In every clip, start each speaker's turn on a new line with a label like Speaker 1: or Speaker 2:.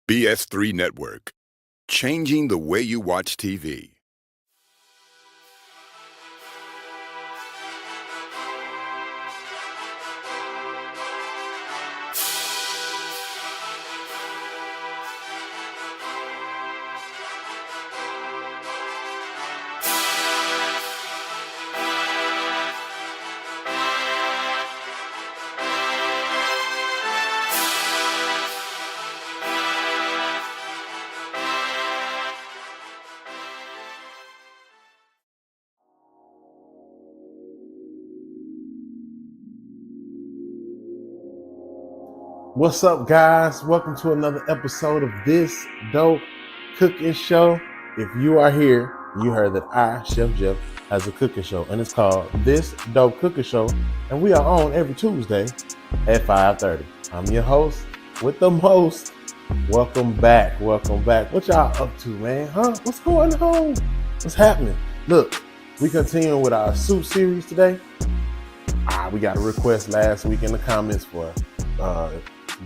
Speaker 1: BS3 Network, changing the way you watch TV.
Speaker 2: What's up, guys? Welcome to another episode of This Dope Cooking Show. If you are here, you heard that I, Chef Jeff, has a cooking show, and it's called This Dope Cooking Show, and we are on every Tuesday at 5:30. I'm your host with the most. Welcome back. What y'all up to, man? What's going on? What's happening? Look, we continuing with our soup series today. We got a request last week in the comments for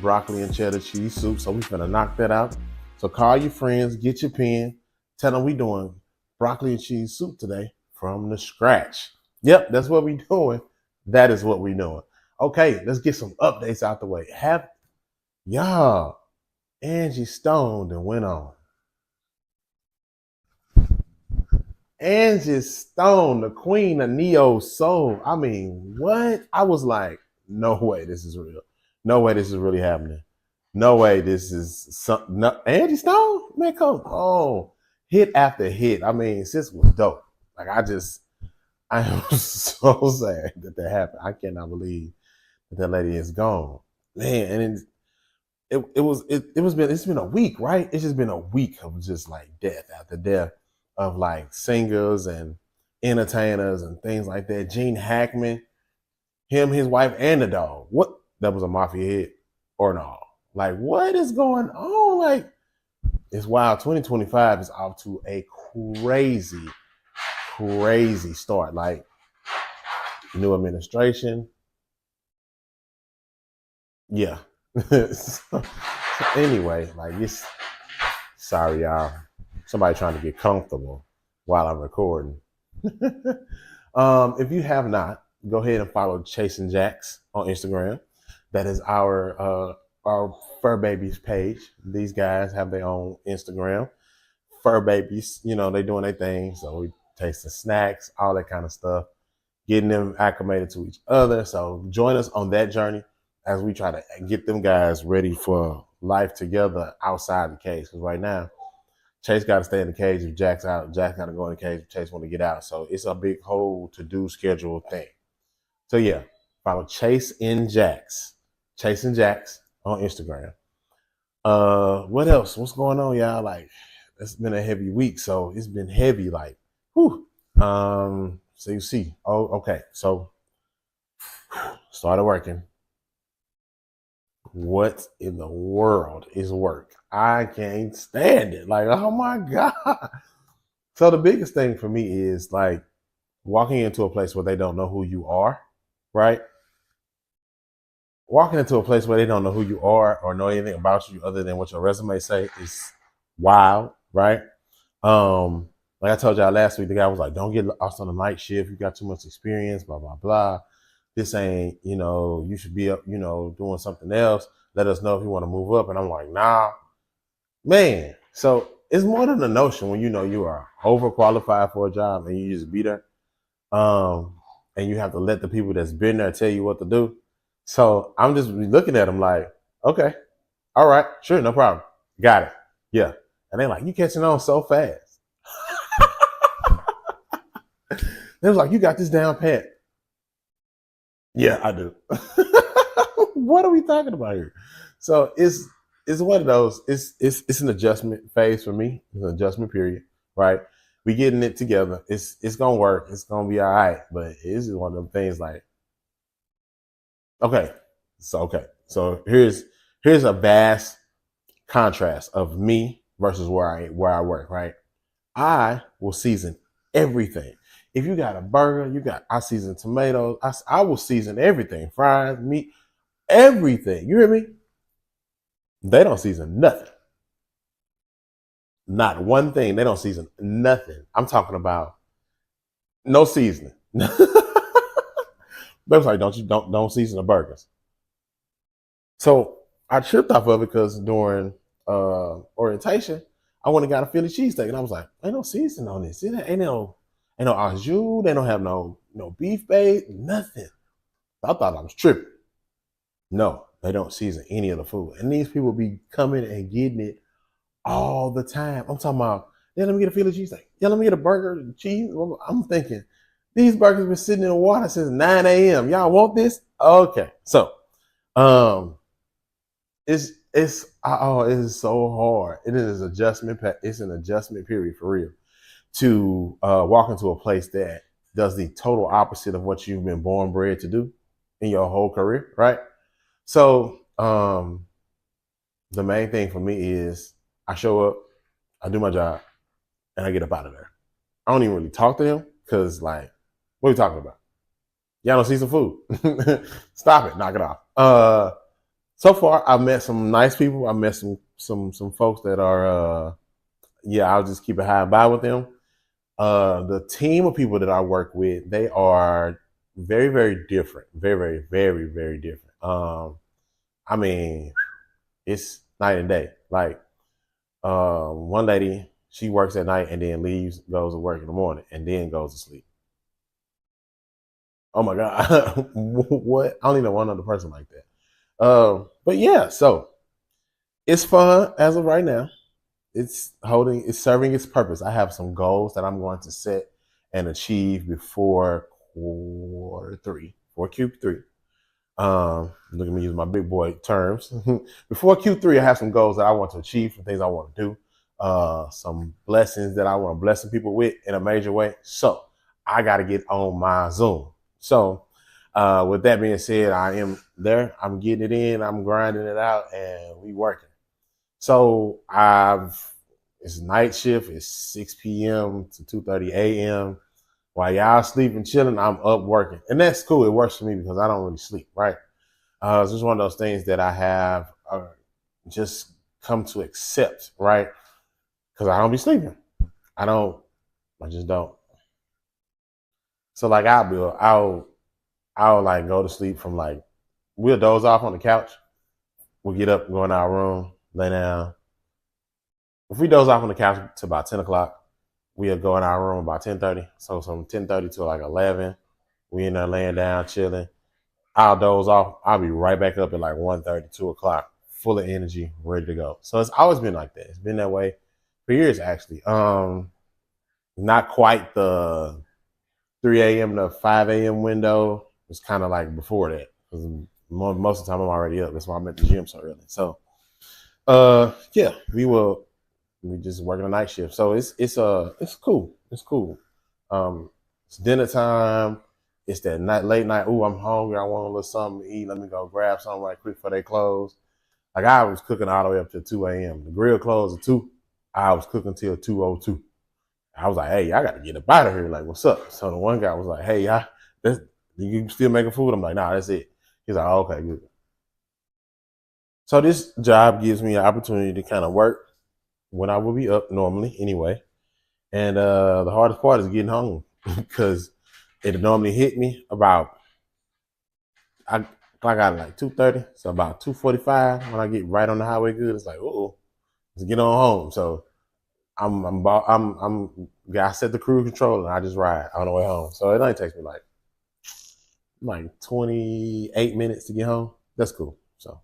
Speaker 2: broccoli and cheddar cheese soup, so we finna knock that out. So call your friends, get your pen, tell them we doing broccoli and cheese soup today from the scratch. Yep, that's what we doing. That is what we doing. Okay, let's get some updates out the way. Angie stoned and went on. Angie Stone, the queen of neo soul. I mean, what? I was like, no way this is real. No way this is really happening. No way this is something. No, Angie Stone? Man, come on. Hit after hit. I mean, sis was dope. Like, I am so sad that happened. I cannot believe that lady is gone. Man, and it's been a week, right? It's just been a week of just like death after death of like singers and entertainers and things like that. Gene Hackman, him, his wife, and the dog. What? That was a mafia hit or no? Like, what is going on? Like, it's wild. 2025 is off to a crazy start. Like, new administration. Yeah. So anyway, like, sorry, y'all. Somebody trying to get comfortable while I'm recording. If you have not, go ahead and follow Chasing Jacks on Instagram. That is our Fur Babies page. These guys have their own Instagram. Fur Babies, they doing their thing. So we tasting snacks, all that kind of stuff, getting them acclimated to each other. So join us on that journey as we try to get them guys ready for life together outside the cage. Because right now, Chase got to stay in the cage. If Jack's out, Jack got to go in the cage if Chase want to get out. So it's a big whole to-do schedule thing. So yeah, follow Chasing Jacks on Instagram. What else? What's going on, y'all? Like, it's been a heavy week, so it's been heavy, like, whew. So you see. Oh, okay. So started working. What in the world is work? I can't stand it. Like, oh my God. So the biggest thing for me is like walking into a place where they don't know who you are, right? Walking into a place where they don't know who you are or know anything about you other than what your resume say is wild, right? Like I told y'all last week, the guy was like, don't get lost on the night shift. You got too much experience, blah, blah, blah. This ain't, you should be up, doing something else. Let us know if you want to move up. And I'm like, nah, man. So it's more than a notion when you are overqualified for a job and you just be there. And you have to let the people that's been there tell you what to do. So I'm just looking at them like, okay, all right, sure, no problem. Got it. Yeah. And they're like, you catching on so fast. They was like, you got this down pat. Yeah, I do. What are we talking about here? So it's one of those, it's an adjustment phase for me. It's an adjustment period, right? We getting it together. It's gonna work. It's gonna be all right. But it's just one of them things like, okay. So here's a vast contrast of me versus where I work, right? I will season everything. If you got a burger, I season tomatoes. I will season everything. Fries, meat, everything. You hear me? They don't season nothing. Not one thing. They don't season nothing. I'm talking about no seasoning. They was like, don't season the burgers. So I tripped off of it because during orientation, I went and got a Philly cheesesteak, and I was like, ain't no seasoning on this. Ain't no au jus. They don't have no beef base, nothing. I thought I was tripping. No, they don't season any of the food, and these people be coming and getting it all the time. I'm talking about, yeah, let me get a Philly cheesesteak. Yeah, let me get a burger and cheese. I'm thinking, these burgers been sitting in the water since 9 a.m. Y'all want this? Okay. So um it is so hard. It is adjustment. It's an adjustment period for real to walk into a place that does the total opposite of what you've been born bred to do in your whole career, right? So the main thing for me is I show up, I do my job, and I get up out of there. I don't even really talk to them because, like, what are we talking about? Y'all don't see some food. Stop it, knock it off. So far, I've met some nice people. I met some folks that are, I'll just keep it high and by with them. The team of people that I work with, they are very, very different. Very, very, very, very different. I mean, it's night and day. Like, one lady, she works at night and then leaves, goes to work in the morning, and then goes to sleep. Oh my God. What? I don't even know one other person like that. But yeah, so it's fun as of right now. It's serving its purpose. I have some goals that I'm going to set and achieve before quarter three, for Q3. Look at me use my big boy terms. Before Q3, I have some goals that I want to achieve, some things I want to do, some blessings that I want to bless some people with in a major way. So I got to get on my Zoom. So with that being said, I am there. I'm getting it in. I'm grinding it out, and we working. So it's night shift. It's 6 p.m. to 2:30 a.m. While y'all sleeping, chilling, I'm up working. And that's cool. It works for me because I don't really sleep, right? It's just one of those things that I have just come to accept, right? Because I don't be sleeping. I just don't. So like I'll like go to sleep from like, we'll doze off on the couch. We'll get up, go in our room, lay down. If we doze off on the couch to about 10 o'clock, we'll go in our room about 10:30. So from 10:30 to like 11, we in there laying down, chilling. I'll doze off. I'll be right back up at like 1:30, 2 o'clock, full of energy, ready to go. So it's always been like that. It's been that way for years, actually. Not quite the 3 a.m. to 5 a.m. window. It's kind of like before that. Because most of the time I'm already up. That's why I'm at the gym so early. So, yeah, we just working a night shift. So it's cool. It's cool. It's dinner time. It's that late night. Ooh, I'm hungry. I want a little something to eat. Let me go grab something right quick before they close. Like I was cooking all the way up to 2 a.m. The grill closed at 2. I was cooking till 2:02. I was like, hey, I got to get up out of here. Like, what's up? So the one guy was like, hey, you still making food? I'm like, nah, that's it. He's like, oh, okay, good. So this job gives me an opportunity to kind of work when I will be up normally anyway. And the hardest part is getting home because it normally hit me about, I got like 2:30, so about 2:45 when I get right on the highway good, it's like, oh, let's get on home. So I set the cruise control and I just ride on the way home. So it only takes me like 28 minutes to get home. That's cool. So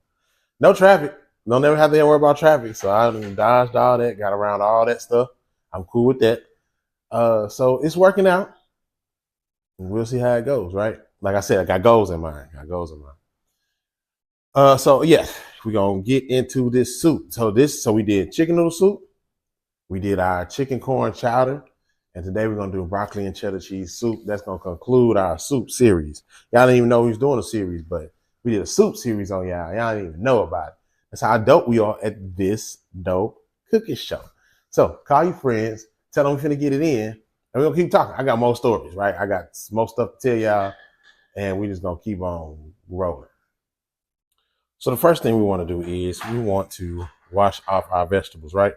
Speaker 2: no traffic. Don't never have to worry about traffic. So I dodged all that, got around all that stuff. I'm cool with that. So it's working out. We'll see how it goes, right? Like I said, I got goals in mind. So yeah, we're gonna get into this soup. So we did chicken noodle soup, we did our chicken corn chowder, and today we're gonna do broccoli and cheddar cheese soup. That's gonna conclude our soup series. Y'all didn't even know we was doing a series, but we did a soup series on y'all. Y'all didn't even know about it. That's how dope we are at this dope cooking show. So call your friends, tell them we're finna get it in, and we're gonna keep talking. I got more stories, right? I got more stuff to tell y'all, and we just gonna keep on rolling. So the first thing we want to do is we want to wash off our vegetables, right?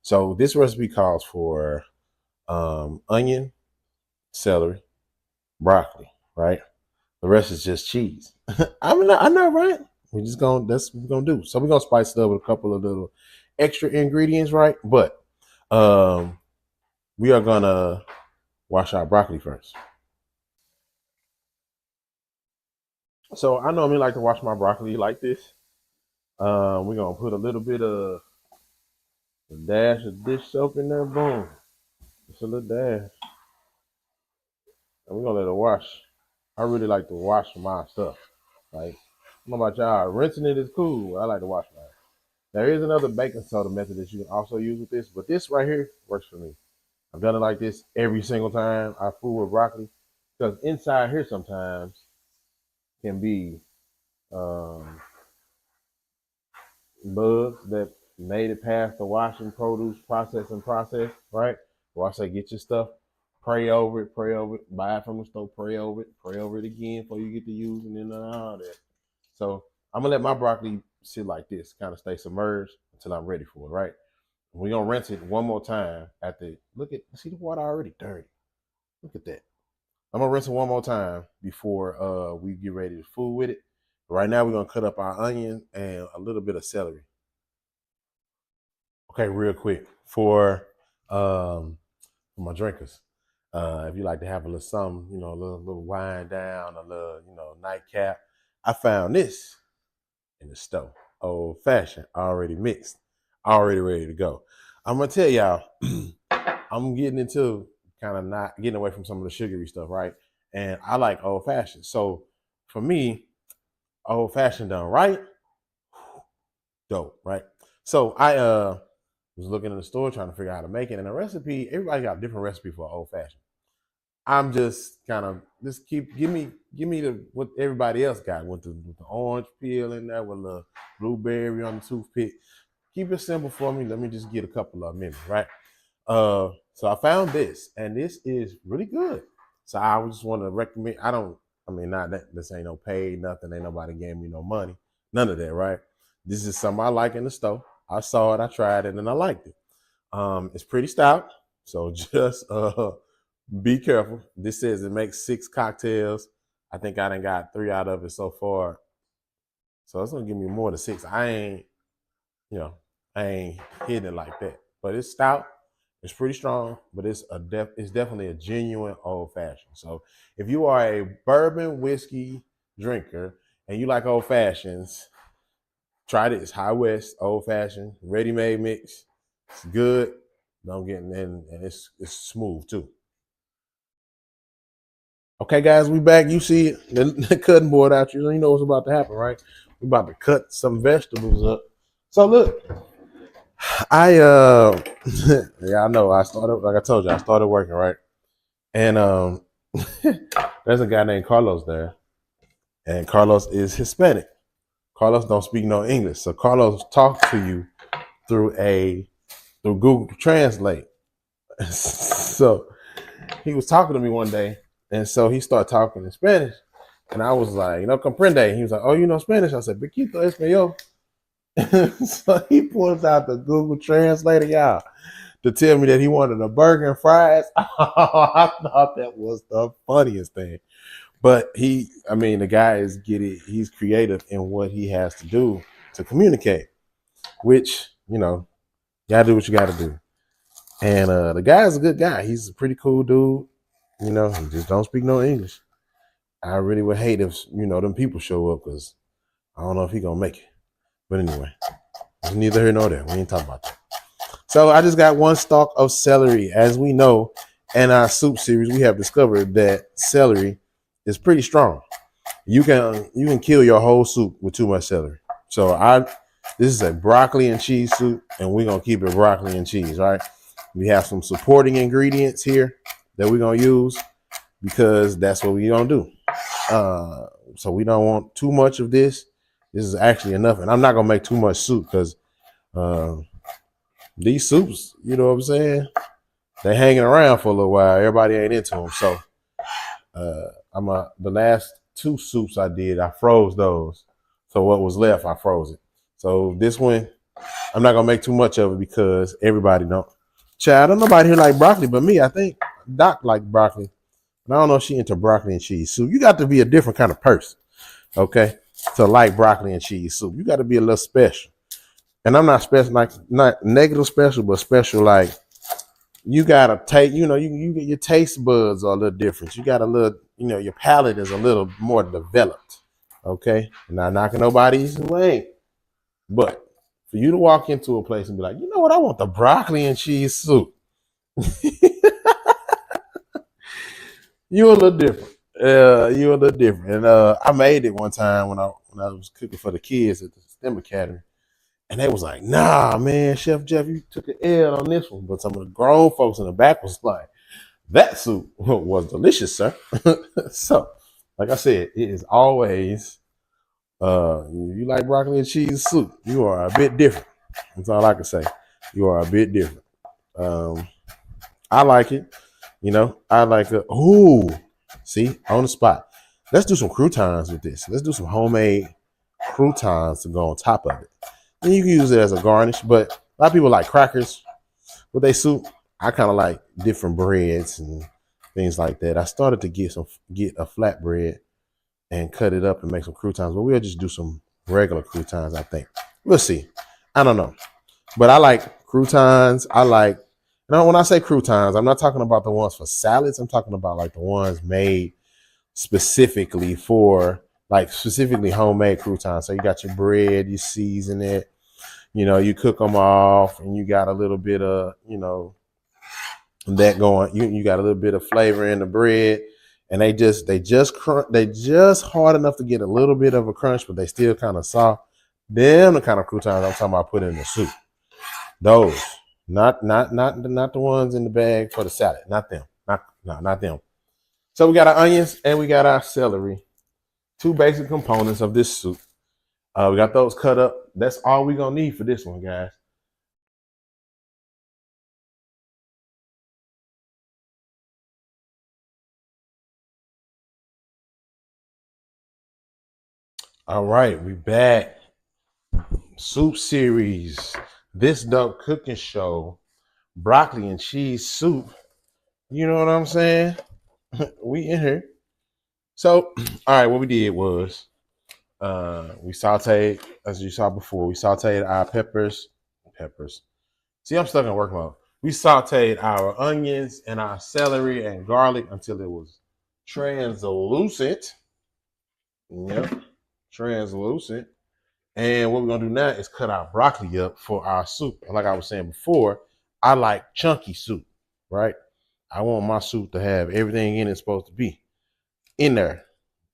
Speaker 2: So this recipe calls for onion, celery, broccoli, right? The rest is just cheese. I know, right? That's what we're gonna do. So we're gonna spice it up with a couple of little extra ingredients, right? But um, we are gonna wash our broccoli first. So I normally like to wash my broccoli like this. We're gonna put a little bit of a dash of dish soap in there. Boom, just a little dash, and we're gonna let it wash. I really like to wash my stuff. Like, I don't know about y'all, rinsing it is cool. I like to wash mine. There is another baking soda method that you can also use with this, but this right here works for me. I've done it like this every single time I fool with broccoli, because inside here sometimes can be um, bugs that made it past the washing produce process, right? Or I say get your stuff, pray over it, buy it from the store, pray over it again before you get to using it and all that. So I'm gonna let my broccoli sit like this, kind of stay submerged until I'm ready for it, right? We're gonna rinse it one more time after see the water already dirty. Look at that. I'm gonna rinse it one more time before we get ready to fool with it. Right now we're gonna cut up our onion and a little bit of celery. Okay, real quick for my drinkers. If you like to have a little something, a little wine down, a little, nightcap. I found this in the store. Old fashioned, already mixed, already ready to go. I'm gonna tell y'all, I'm getting into kind of not getting away from some of the sugary stuff, right? And I like old fashioned. So for me, old fashioned done right, dope, right? So I was looking in the store trying to figure out how to make it, and the recipe, everybody got a different recipe for old fashioned. I'm just kind of just give me the what everybody else got with the orange peel in there with the blueberry on the toothpick. Keep it simple for me. Let me just get a couple of minutes, right? So I found this, and this is really good. So I just want to recommend. Not that this ain't no paid nothing. Ain't nobody gave me no money. None of that, right? This is something I like in the store. I saw it, I tried it, and I liked it. It's pretty stout, so just be careful. This says it makes 6 cocktails. I think I done got 3 out of it so far. So it's gonna give me more than 6. You know, I ain't hitting it like that. But it's stout. It's pretty strong, but it's definitely a genuine old fashioned. So if you are a bourbon whiskey drinker and you like old fashions, try this High West old fashioned ready made mix. It's good. Don't get in, and it's smooth too. Okay, guys, we back. You see it, the cutting board out. You know what's about to happen, right? We about to cut some vegetables up. So look, I yeah, I know. I started, like I told you, I started working, right? And there's a guy named Carlos there, and Carlos is Hispanic. Carlos don't speak no English, so Carlos talks to you through Google Translate. So he was talking to me one day, and so he started talking in Spanish, and I was like, comprende. He was like, oh, you know Spanish? I said, Bequito español. So he pulls out the Google Translator, y'all, to tell me that he wanted a burger and fries. I thought that was the funniest thing. But the guy he's creative in what he has to do to communicate, which, you gotta do what you gotta do. And the guy's a good guy. He's a pretty cool dude. He just don't speak no English. I really would hate if, them people show up, because I don't know if he gonna make it. But anyway, it's neither here nor there. We ain't talking about that. So I just got one stalk of celery. As we know, in our soup series, we have discovered that celery is pretty strong. You can kill your whole soup with too much celery. So this is a broccoli and cheese soup, and we're gonna keep it broccoli and cheese, right? We have some supporting ingredients here that we're gonna use because that's what we're gonna do. So we don't want too much of this. This is actually enough, and I'm not gonna make too much soup because these soups, you know what I'm saying, they hanging around for a little while. Everybody ain't into them. So the last 2 soups I did, I froze those. So what was left, I froze it. So this one, I'm not gonna make too much of it because everybody don't. Child, don't nobody here like broccoli but me. I think Doc like broccoli. And I don't know if she into broccoli and cheese soup. You got to be a different kind of person, okay, to like broccoli and cheese soup. You got to be a little special. And I'm not special, like not negative special, but special like you gotta take, you get your taste buds are a little different. You got a little, your palate is a little more developed. Okay. I'm not knocking nobody's way. But for you to walk into a place and be like, you know what, I want the broccoli and cheese soup. You a little different. You a little different. And I made it one time when I was cooking for the kids at the STEM Academy. And they was like, nah, man, Chef Jeff, you took an L on this one. But some of the grown folks in the back was like, that soup was delicious, sir. So, like I said, it is always, you like broccoli and cheese soup, you are a bit different. That's all I can say. You are a bit different. I like it. I like it. Ooh, see, on the spot. Let's do some croutons with this. Let's do some homemade croutons to go on top of it. And you can use it as a garnish, but a lot of people like crackers with their soup. I kind of like different breads and things like that. I started to get a flatbread and cut it up and make some croutons, but we'll just do some regular croutons, I think. We'll see. I don't know. But I like croutons. When I say croutons, I'm not talking about the ones for salads. I'm talking about like the ones made specifically for specifically homemade croutons. So you got your bread, you season it, you cook them off, and you got a little bit of, that going. You got a little bit of flavor in the bread, and they just hard enough to get a little bit of a crunch, but they still kind of soft. Them the kind of croutons I'm talking about putting in the soup. Those, not the ones in the bag for the salad. Not them. Not them. So we got our onions and we got our celery. Two basic components of this soup. We got those cut up. That's all we're going to need for this one, guys. All right, we back. Soup series. This dope cooking show. Broccoli and cheese soup. You know what I'm saying? We in here. So, all right, what we did was we sauteed, as you saw before, we sauteed our peppers. See, I'm stuck in work mode. We sauteed our onions and our celery and garlic until it was translucent. Yep, translucent. And what we're gonna do now is cut our broccoli up for our soup. And like I was saying before, I like chunky soup, right? I want my soup to have everything in it's supposed to be in there,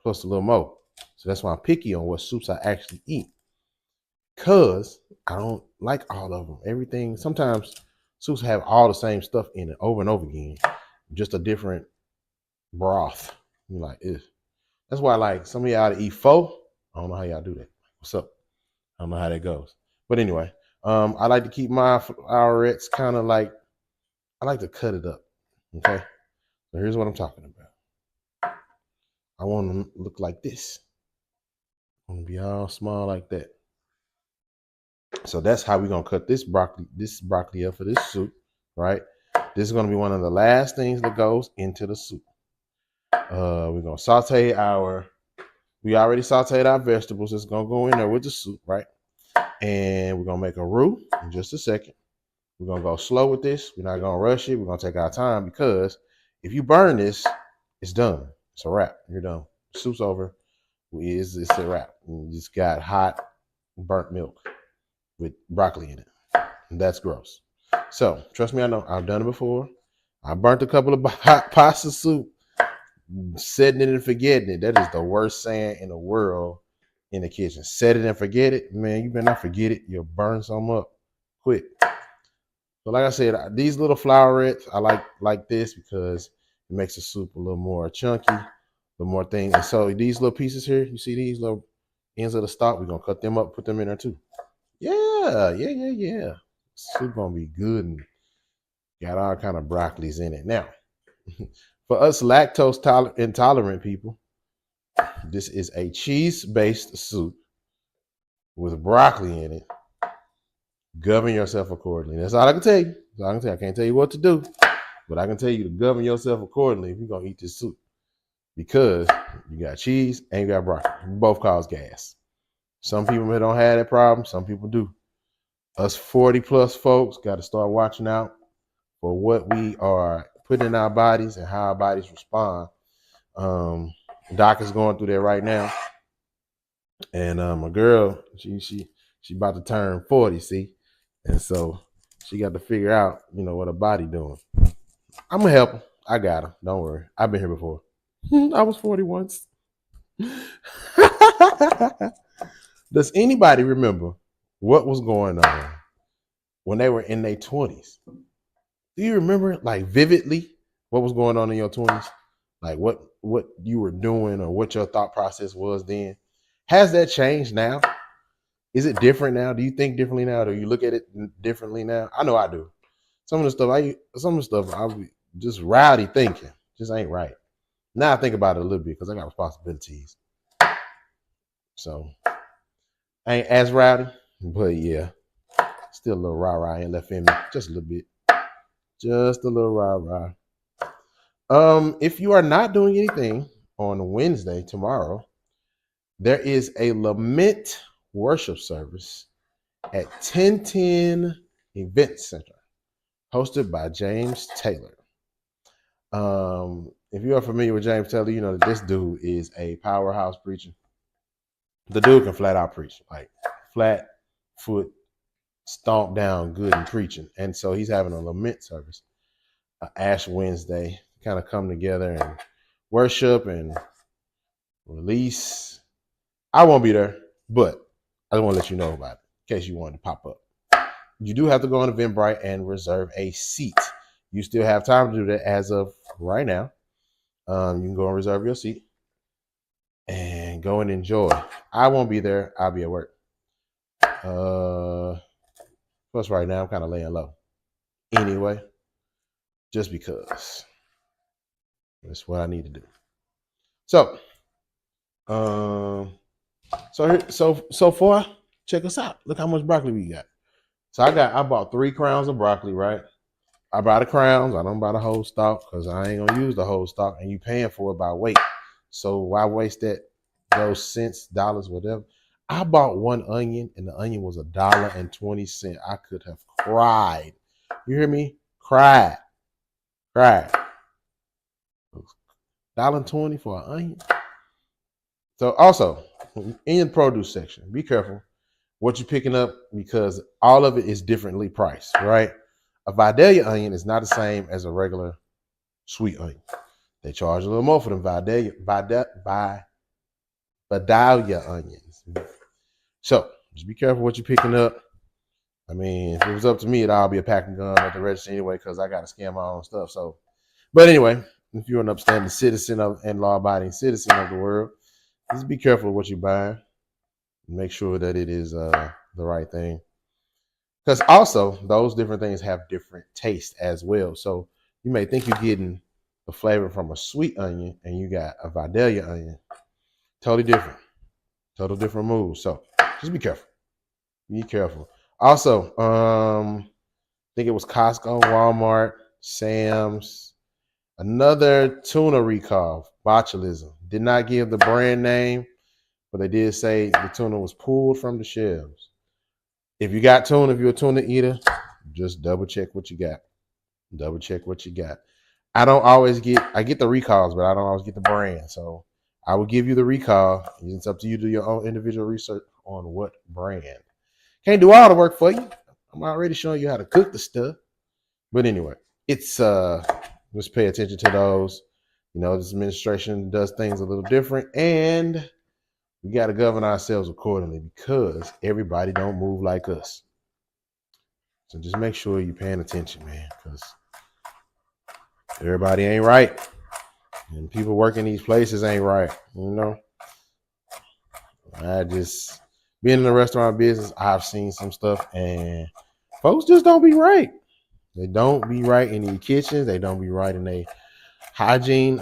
Speaker 2: plus a little more. So that's why I'm picky on what soups I actually eat. Because I don't like all of them. Everything, sometimes soups have all the same stuff in it over and over again. Just a different broth. You're like, ew. That's why I like some of y'all to eat pho. I don't know how y'all do that. What's up? I don't know how that goes. But anyway, I like to keep my flowers kind of like, I like to cut it up. Okay. So here's what I'm talking about. I want them to look like this. I want to be all small like that. So that's how we're gonna cut this broccoli up for this soup, right? This is gonna be one of the last things that goes into the soup. We're gonna we already sauteed our vegetables. It's gonna go in there with the soup, right? And we're gonna make a roux in just a second. We're gonna go slow with this. We're not gonna rush it. We're gonna take our time because if you burn this, it's done. It's a wrap. You're done. Soup's over. It's a wrap. You just got hot, burnt milk with broccoli in it. And that's gross. So trust me, I know. I've done it before. I burnt a couple of hot pasta soup, setting it and forgetting it. That is the worst saying in the world in the kitchen. Set it and forget it. Man, you better not forget it. You'll burn some up quick. So like I said, these little flowerets, I like this because it makes the soup a little more chunky, a little more thing. And so these little pieces here, you see these little ends of the stalk, we're going to cut them up, put them in there too. Yeah. Soup going to be good and got all kind of broccolis in it. Now, for us lactose intolerant people, this is a cheese-based soup with broccoli in it. Govern yourself accordingly. That's all I can tell you. That's all I can tell you. I can't tell you what to do, but I can tell you to govern yourself accordingly if you're gonna eat this soup. Because you got cheese and you got broccoli. Both cause gas. Some people don't have that problem. Some people do. Us 40 plus folks got to start watching out for what we are putting in our bodies and how our bodies respond. Doc is going through that right now, and my girl, she about to turn 40. See, and so she got to figure out, what her body doing. I'm gonna help her. I got her. Don't worry. I've been here before. I was 40 once. Does anybody remember what was going on when they were in their 20s? Do you remember, like, vividly what was going on in your 20s? Like what you were doing or what your thought process was then? Has that changed now? Is it different now? Do you think differently now? Do you look at it differently now? I know I do. Some of the stuff I was just rowdy thinking. Just ain't right. Now I think about it a little bit because I got responsibilities. So I ain't as rowdy, but yeah. Still a little rah-rah in left in me. Just a little bit. Just a little rah-rah. If you are not doing anything on Wednesday, tomorrow, there is a lament worship service at 1010 Event Center, hosted by James Taylor. If you are familiar with James Taylor, you know that this dude is a powerhouse preacher. The dude can flat out preach, like flat foot, stomp down good and preaching. And so he's having a lament service, Ash Wednesday, kind of come together and worship and release. I won't be there, but I just want to let you know about it in case you wanted to pop up. You do have to go on Eventbrite and reserve a seat. You still have time to do that as of right now. You can go and reserve your seat and go and enjoy. I won't be there. I'll be at work. Plus right now I'm kind of laying low. Anyway, just because that's what I need to do. So, so far, check us out. Look how much broccoli we got. So I bought 3 crowns of broccoli, right? I buy the crowns. I don't buy the whole stalk because I ain't gonna use the whole stalk, and you paying for it by weight. So why waste those cents, dollars, whatever? I bought 1 onion, and the onion was $1.20. I could have cried. You hear me? Cried. $1.20 for an onion. So also, in the produce section, be careful what you're picking up because all of it is differently priced, right? A Vidalia onion is not the same as a regular sweet onion. They charge a little more for them Vidalia onions. So just be careful what you're picking up. I mean, if it was up to me, it'd all be a packing gun at the register anyway because I got to scan my own stuff. So, but anyway, if you're an upstanding citizen and law-abiding citizen of the world, just be careful what you're buying. Make sure that it is the right thing. Because also, those different things have different taste as well. So you may think you're getting the flavor from a sweet onion and you got a Vidalia onion. Totally different. Total different moves. So just be careful. Be careful. Also, I think it was Costco, Walmart, Sam's. Another tuna recall, botulism. Did not give the brand name, but they did say the tuna was pulled from the shelves. If you got tuna, if you're a tuna eater, just double check what you got. Double check what you got. I get the recalls, but I don't always get the brand. So I will give you the recall. It's up to you to do your own individual research on what brand. Can't do all the work for you. I'm already showing you how to cook the stuff. But anyway, it's just pay attention to those. This administration does things a little different, and we got to govern ourselves accordingly because everybody don't move like us. So just make sure you're paying attention, man, because everybody ain't right. And people working these places ain't right, I just, being in the restaurant business, I've seen some stuff, and folks just don't be right. They don't be right in the kitchens. They don't be right in their hygiene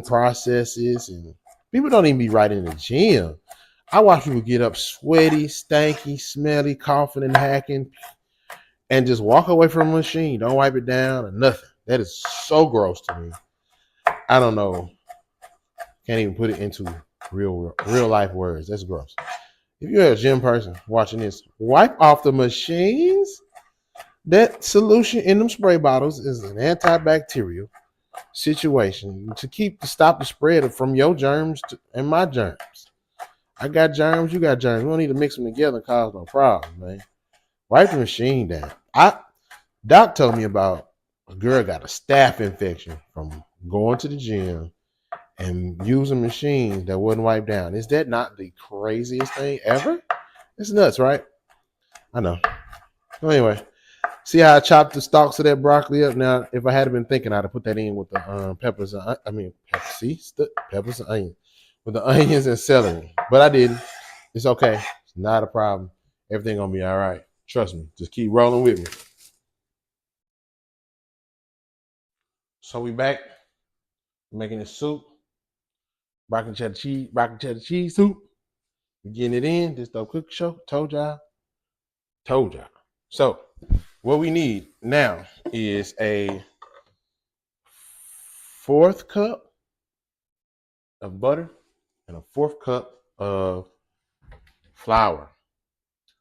Speaker 2: processes, and people don't even be right in the gym. I watch people get up sweaty, stanky, smelly, coughing and hacking, and just walk away from a machine. Don't wipe it down or nothing. That is so gross to me. I don't know. Can't even put it into real life words. That's gross. If you're a gym person watching this, wipe off the machines. That solution in them spray bottles is an antibacterial situation to stop the spread from your germs and my germs. I got germs, you got germs. We don't need to mix them together and cause no problem, man. Wipe the machine down. Doc told me about a girl got a staph infection from going to the gym and using machines that wouldn't wipe down. Is that not the craziest thing ever? It's nuts, right? I know. So anyway, see how I chopped the stalks of that broccoli up? Now, if I had been thinking, I'd have put that in with the peppers. Peppers and onions. With the onions and celery. But I didn't. It's okay. It's not a problem. Everything gonna be all right. Trust me. Just keep rolling with me. So we back making this soup. Broccoli cheddar cheese soup. We getting it in. This dope cook show. Told y'all. So what we need now is a 1/4 cup of butter and a 1/4 cup of flour.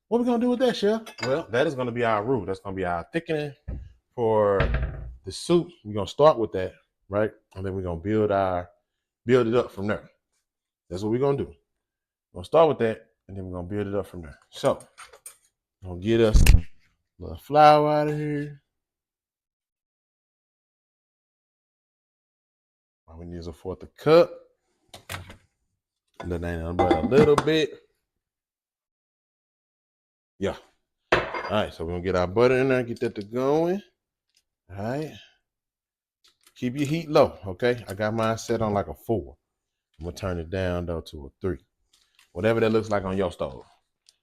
Speaker 2: What are we gonna do with that, Chef? Well, that is gonna be our roux. That's gonna be our thickening for the soup. We're gonna start with that, right? And then we're gonna build it up from there. That's what we're gonna do. We're gonna start with that, and then we're gonna build it up from there. So, I'm gonna get us a little flour out of here. All we need is a 1/4 cup. Let that but a little bit. Yeah. All right, so we're gonna get our butter in there, get that to going. All right. Keep your heat low, okay? I got mine set on like a 4. I'm gonna turn it down though to a 3. Whatever that looks like on your stove.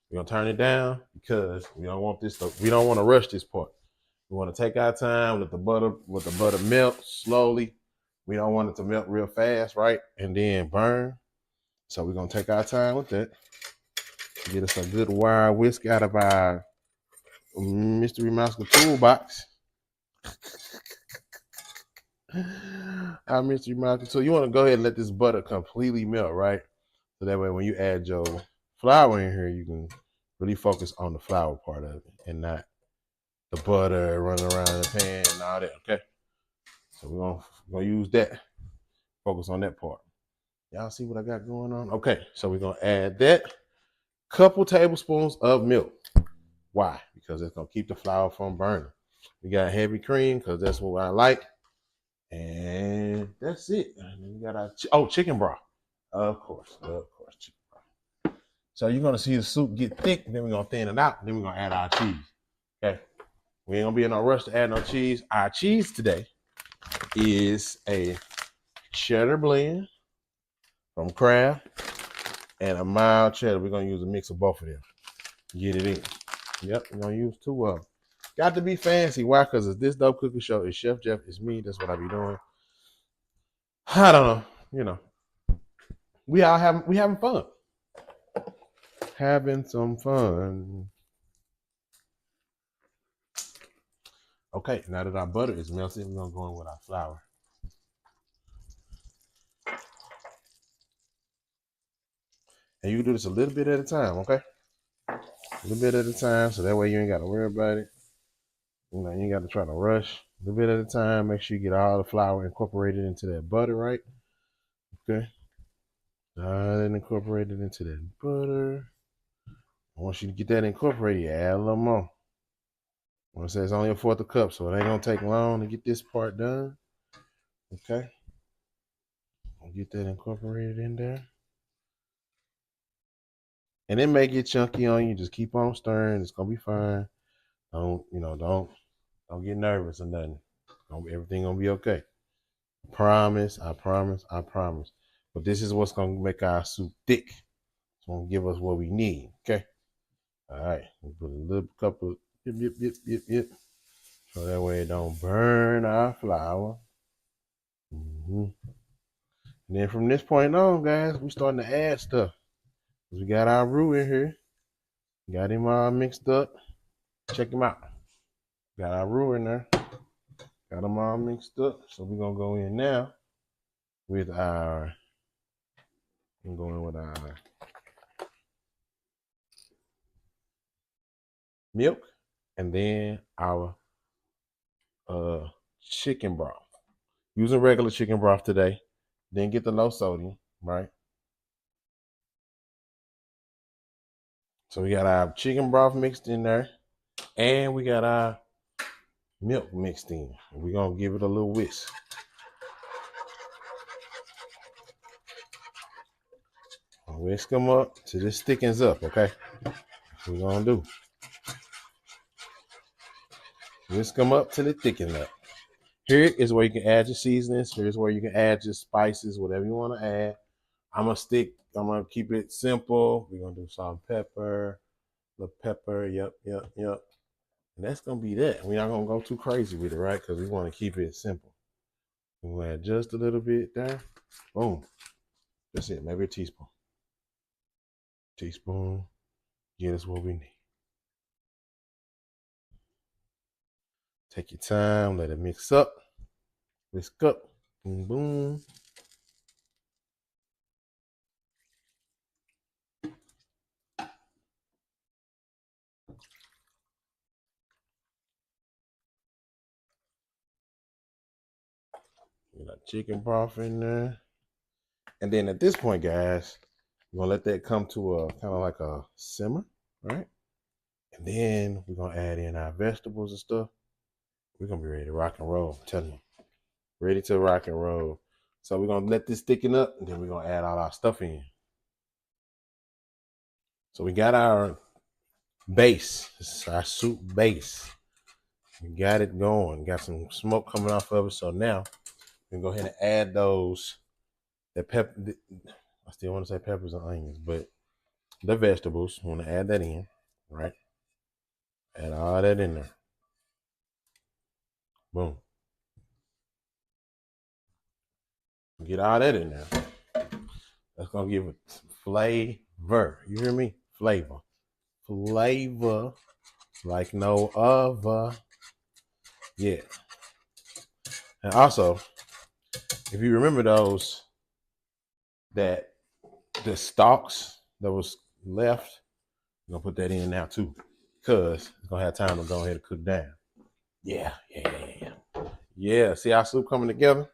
Speaker 2: We're gonna turn it down because we don't want to rush this part. We want to take our time, let the butter melt slowly. We don't want it to melt real fast, right? And then burn. So we're gonna take our time with that. Get us a good wire whisk out of our Mystery Mouse toolbox. Our Mystery Mouse. So you want to go ahead and let this butter completely melt, right? So that way when you add your flour in here, you can really focus on the flour part of it and not the butter running around in the pan and all that, okay? So we're gonna use that. Focus on that part. Y'all see what I got going on? Okay, so we're gonna add that. Couple tablespoons of milk. Why? Because it's gonna keep the flour from burning. We got heavy cream because that's what I like. And that's it. And then we got our chicken broth. Of course, chicken broth. So you're gonna see the soup get thick, then we're gonna thin it out, then we're gonna add our cheese. Okay. We ain't gonna be in no rush to add no cheese. Our cheese today is a cheddar blend from Kraft and a mild cheddar. We're gonna use a mix of both of them. Get it in. Yep, we're gonna use 2 of them. Got to be fancy. Why? Because it's this dope cooking show. It's Chef Jeff. It's me. That's what I be doing. I don't know. You know, we having fun. Having some fun. Okay, now that our butter is melted, we're gonna go in with our flour. And you can do this a little bit at a time, okay? A little bit at a time, so that way you ain't got to worry about it. You know, you ain't got to try to rush. A little bit at a time. Make sure you get all the flour incorporated into that butter, right? Okay. All that incorporated into that butter. Once you get that incorporated, you add a little more. I want to say it's only a 1/4 cup, so it ain't gonna take long to get this part done. Okay. I'll get that incorporated in there. And it may get chunky on you. Just keep on stirring. It's gonna be fine. Don't get nervous or nothing. Everything gonna be okay. I promise. But this is what's gonna make our soup thick. It's gonna give us what we need. Okay. All right. We'll put a little couple. Yep. So that way it don't burn our flour. And then from this point on, guys, we starting to add stuff. We got our roux in here. Got him all mixed up. Check him out. Got our roux in there. Got them all mixed up. So we're gonna go in now with our. I'm going with our milk, and then our chicken broth. Using regular chicken broth today. Didn't get the low sodium, right? So we got our chicken broth mixed in there, and we got our milk mixed in. We're gonna give it a little whisk. Whisk them up till this thickens up, okay? That's what we're gonna do. Whisk them up till it thickens up. Here is where you can add your seasonings. Here's where you can add your spices, whatever you want to add. I'm gonna keep it simple. We're gonna do salt and pepper, the pepper, yep. And that's gonna be that. We're not gonna go too crazy with it, right? Because we want to keep it simple. We'll add just a little bit there. Boom. That's it. Maybe a teaspoon. Teaspoon. Get us what we need. Take your time, let it mix up. Whisk up. Boom, boom. Get our chicken broth in there. And then at this point, guys, we're gonna let that come to a kind of like a simmer, right? And then we're gonna add in our vegetables and stuff. We're gonna be ready to rock and roll. I'm telling you, ready to rock and roll. So we're gonna let this thicken up, and then we're gonna add all our stuff in. So we got our base. This is our soup base. We got it going. Got some smoke coming off of it. So now we can go ahead and add those. The pepper. I still want to say peppers and onions, but the vegetables. Want to add that in, right? Add all that in there. Boom. Get all that in there. That's gonna give it flavor. You hear me? Flavor. Flavor like no other. Yeah. And also, if you remember those that the stalks that was left, I'm gonna put that in now too. Because it's gonna have time to go ahead and cook down. Yeah. Yeah. See our soup coming together?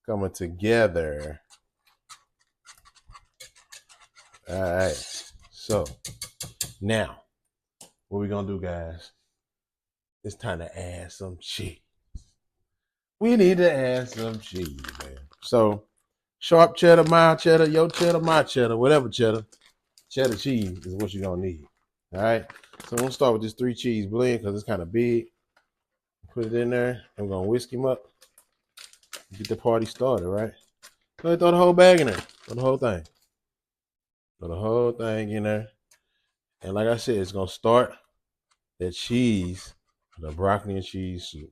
Speaker 2: Coming together. All right. So now, what we gonna do, guys? It's time to add some cheese. We need to add some cheese, man. So sharp cheddar, mild cheddar, your cheddar, my cheddar, whatever cheddar. Cheddar cheese is what you're gonna need. All right. So I'm gonna start with this 3 cheese blend because it's kind of big. Put it in there. I'm gonna whisk him up. Get the party started, right? Go ahead, throw the whole bag in there. Throw the whole thing. Throw the whole thing in there. And like I said, it's gonna start that cheese, the broccoli and cheese soup.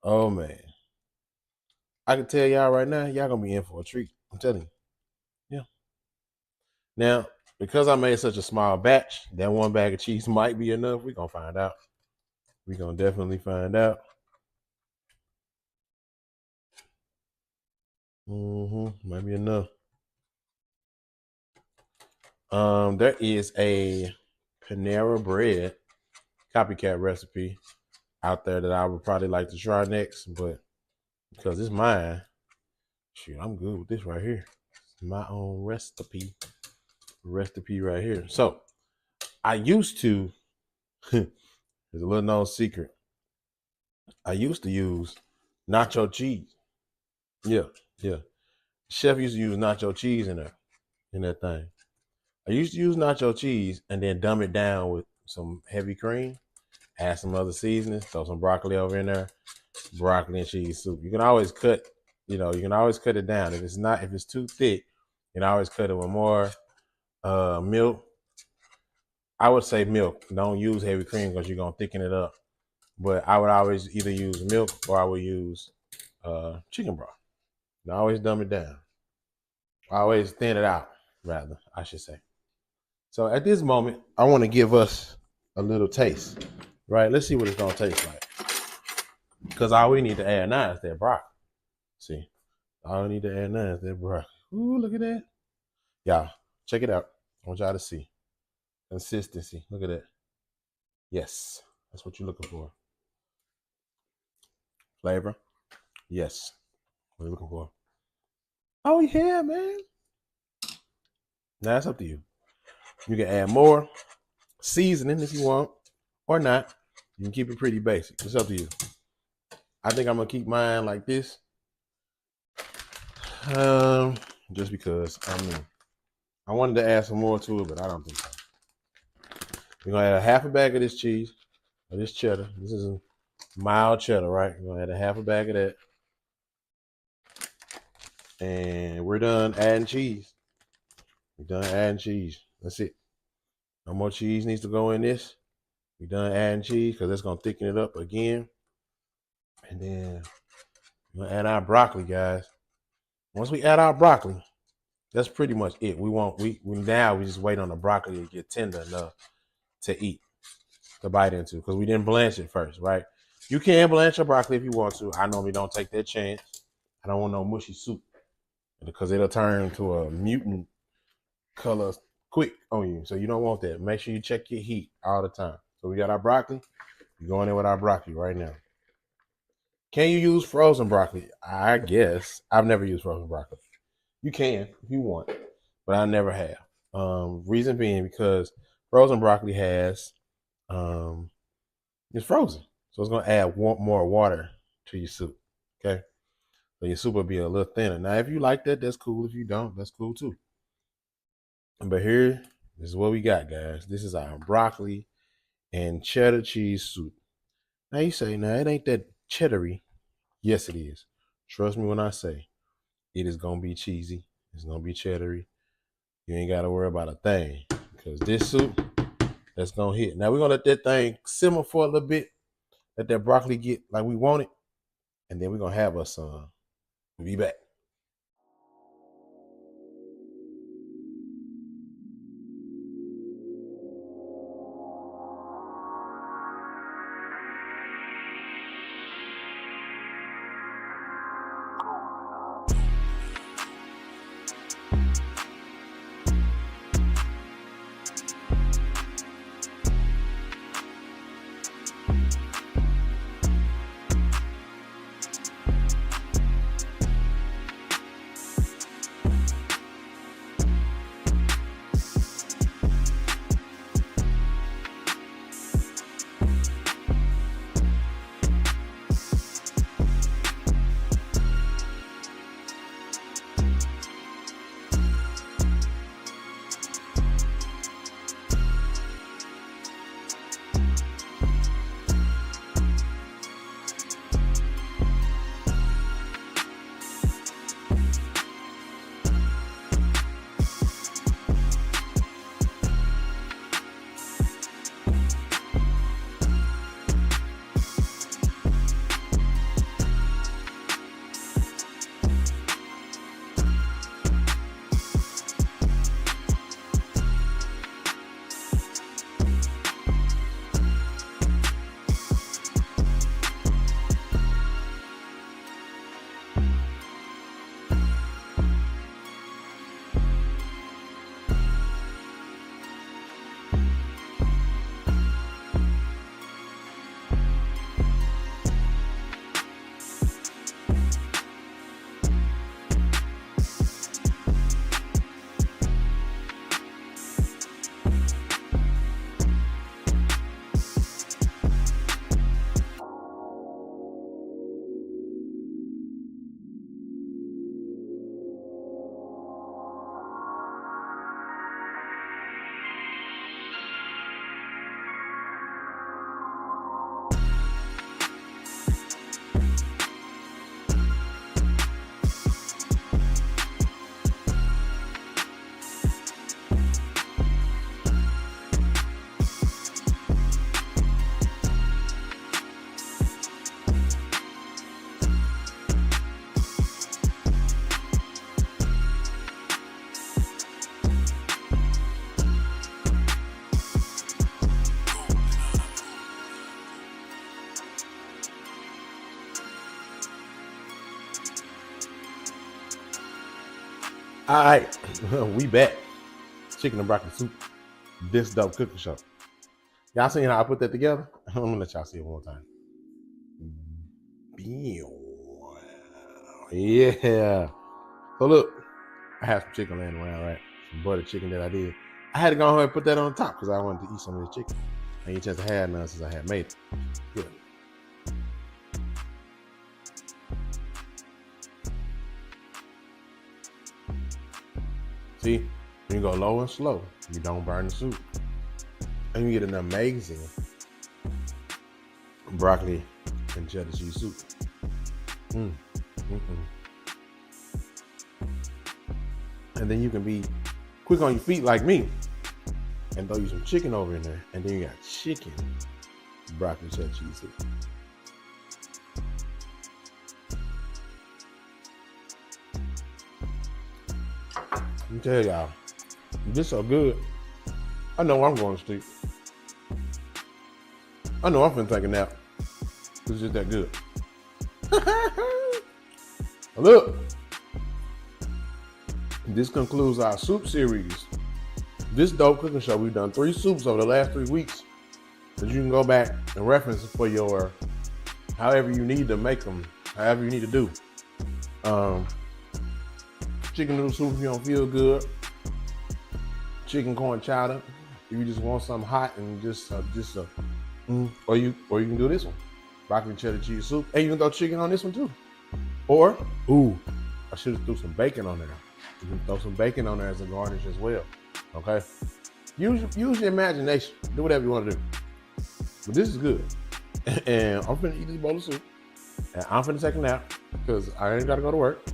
Speaker 2: Oh man. I can tell y'all right now, y'all gonna be in for a treat. I'm telling you. Yeah. Now, because I made such a small batch, that 1 bag of cheese might be enough. We're gonna find out. We're gonna definitely find out. Might be enough. There is a Panera Bread copycat recipe out there that I would probably like to try next, but because it's mine, shoot, I'm good with this right here. It's my own recipe right here. So I used to, there's a little known secret. I used to use nacho cheese. Yeah. Chef used to use nacho cheese in that thing. I used to use nacho cheese and then dumb it down with some heavy cream, add some other seasonings, throw some broccoli over in there, broccoli and cheese soup. You can always cut it down. If it's too thick, you can always cut it with more milk. I would say milk. Don't use heavy cream because you're gonna thicken it up. But I would always either use milk or I would use chicken broth. And I always dumb it down. I always thin it out, rather, I should say. So at this moment, I want to give us a little taste, right? Let's see what it's gonna taste like. Because all we need to add now is that broccoli. See, all we need to add now is that broccoli. Ooh, look at that. Y'all, check it out. I want y'all to see. Consistency. Look at that. Yes, that's what you're looking for. Flavor. Yes, what are you looking for? Oh yeah, man. Now it's up to you. You can add more seasoning if you want, or not. You can keep it pretty basic. It's up to you. I think I'm gonna keep mine like this. Just because I wanted to add some more to it, but I don't think so. We're gonna add a half a bag of this cheese, or this cheddar. This is a mild cheddar, right? We're gonna add a half a bag of that. And we're done adding cheese. We're done adding cheese. That's it. No more cheese needs to go in this. We're done adding cheese because that's gonna thicken it up again. And then we're gonna add our broccoli, guys. Once we add our broccoli, that's pretty much it. We just wait on the broccoli to get tender enough to eat, to bite into, because we didn't blanch it first, right? You can blanch your broccoli if you want to. I normally don't take that chance. I don't want no mushy soup because it'll turn to a mutant color quick on you. So you don't want that. Make sure you check your heat all the time. So we got our broccoli. We're going in with our broccoli right now. Can you use frozen broccoli? I guess. I've never used frozen broccoli. You can if you want, but I never have. Reason being because frozen broccoli has it's frozen, so it's gonna add more water to your soup. Okay, so your soup will be a little thinner. Now, if you like that, that's cool. If you don't, that's cool too. But here, this is what we got, guys. This is our broccoli and cheddar cheese soup. Now you say, now it ain't that cheddary. Yes, it is. Trust me when I say it is gonna be cheesy. It's gonna be cheddary. You ain't gotta worry about a thing because this soup, that's gonna hit. Now we're gonna let that thing simmer for a little bit. Let that broccoli get like we want it, and then we're gonna have us some. We'll be back. All right, we back. Chicken and broccoli soup. This dope cooking show. Y'all seen how I put that together? I'm gonna let y'all see it one more time. Yeah. So look, I have some chicken laying around, right? Some butter chicken that I did. I had to go ahead and put that on the top because I wanted to eat some of this chicken. I ain't just had none since I had made it. Good. See, when you go low and slow, you don't burn the soup. And you get an amazing broccoli and cheddar cheese soup. And then you can be quick on your feet like me and throw you some chicken over in there. And then you got chicken broccoli cheddar cheese soup. Let me tell y'all, this so good. I know I'm going to sleep. I know I'm finna take a nap. It's just that good. Look, this concludes our soup series. This dope cooking show, we've done 3 soups over the last 3 weeks that you can go back and reference for your, however you need to make them, however you need to do. Chicken noodle soup if you don't feel good. Chicken corn chowder if you just want something hot and or you can do this one, broccoli cheddar cheese soup, and you can throw chicken on this one too. Or I should have threw some bacon on there. You can throw some bacon on there as a garnish as well. Okay, use your imagination. Do whatever you want to do. But this is good, and I'm finna eat this bowl of soup, and I'm finna take a nap because I ain't gotta go to work.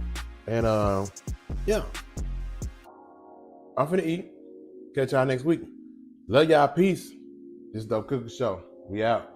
Speaker 2: And yeah, I'm finna eat. Catch y'all next week. Love y'all. Peace. This is Dope Cooking Show. We out.